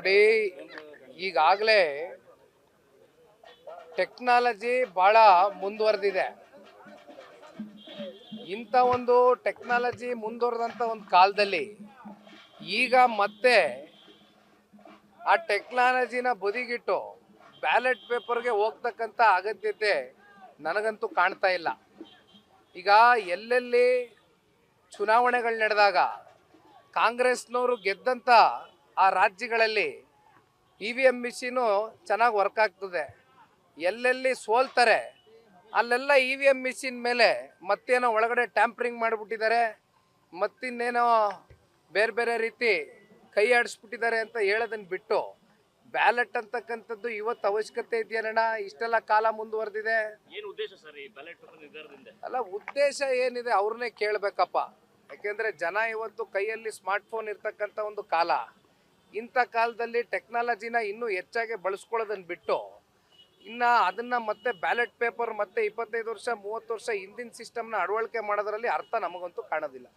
ನೋಡಿ, ಈಗಾಗಲೇ ಟೆಕ್ನಾಲಜಿ ಬಹಳ ಮುಂದುವರೆದಿದೆ. ಇಂಥ ಒಂದು ಟೆಕ್ನಾಲಜಿ ಮುಂದುವರೆದಂಥ ಒಂದು ಕಾಲದಲ್ಲಿ ಈಗ ಮತ್ತೆ ಆ ಟೆಕ್ನಾಲಜಿನ ಬದಿಗಿಟ್ಟು ಬ್ಯಾಲೆಟ್ ಪೇಪರ್ಗೆ ಹೋಗ್ತಕ್ಕಂಥ ಅಗತ್ಯತೆ ನನಗಂತೂ ಕಾಣ್ತಾ ಇಲ್ಲ. ಈಗ ಎಲ್ಲೆಲ್ಲಿ ಚುನಾವಣೆಗಳು ನಡೆದಾಗ ಕಾಂಗ್ರೆಸ್ನವರು ಗೆದ್ದಂಥ ಆ ರಾಜ್ಯಗಳಲ್ಲಿ EVM ಮಿಷಿನು ಚೆನ್ನಾಗಿ ವರ್ಕ್ ಆಗ್ತದೆ. ಎಲ್ಲೆಲ್ಲಿ ಸೋಲ್ತಾರೆ ಅಲ್ಲೆಲ್ಲ EVM ಮಿಷಿನ್ ಮೇಲೆ ಮತ್ತೇನೋ ಒಳಗಡೆ ಟ್ಯಾಂಪ್ರಿಂಗ್ ಮಾಡಿಬಿಟ್ಟಿದ್ದಾರೆ, ಮತ್ತಿನ್ನೇನೋ ಬೇರೆ ಬೇರೆ ರೀತಿ ಕೈ ಆಡಿಸ್ಬಿಟ್ಟಿದ್ದಾರೆ ಅಂತ ಹೇಳೋದನ್ನು ಬಿಟ್ಟು ಬ್ಯಾಲೆಟ್ ಅಂತಕ್ಕಂಥದ್ದು ಇವತ್ತು ಅವಶ್ಯಕತೆ ಇದೆಯೇನಣ್ಣ? ಇಷ್ಟೆಲ್ಲ ಕಾಲ ಮುಂದುವರೆದಿದೆ. ಏನು ಉದ್ದೇಶ ಸರ್ ಈ ಬ್ಯಾಲೆಟ್ ಪೇಪರ್ ನಿರ್ಧಾರದಿಂದ? ಅಲ್ಲ, ಉದ್ದೇಶ ಏನಿದೆ ಅವ್ರನ್ನೇ ಕೇಳಬೇಕಪ್ಪ. ಯಾಕೆಂದರೆ ಜನ ಇವತ್ತು ಕೈಯಲ್ಲಿ ಸ್ಮಾರ್ಟ್ಫೋನ್ ಇರ್ತಕ್ಕಂಥ ಒಂದು ಕಾಲ. ಇಂಥ ಕಾಲದಲ್ಲಿ ಟೆಕ್ನಾಲಜಿನ ಇನ್ನೂ ಹೆಚ್ಚಾಗಿ ಬಳಸ್ಕೊಳ್ಳೋದನ್ನು ಬಿಟ್ಟು ಇನ್ನು ಅದನ್ನು ಮತ್ತೆ ಬ್ಯಾಲೆಟ್ ಪೇಪರ್ ಮತ್ತೆ 25 ವರ್ಷ 30 ವರ್ಷ ಹಿಂದಿನ ಸಿಸ್ಟಮ್ನ ಅಳವಡಿಕೆ ಮಾಡೋದ್ರಲ್ಲಿ ಅರ್ಥ ನಮಗಂತೂ ಕಾಣೋದಿಲ್ಲ.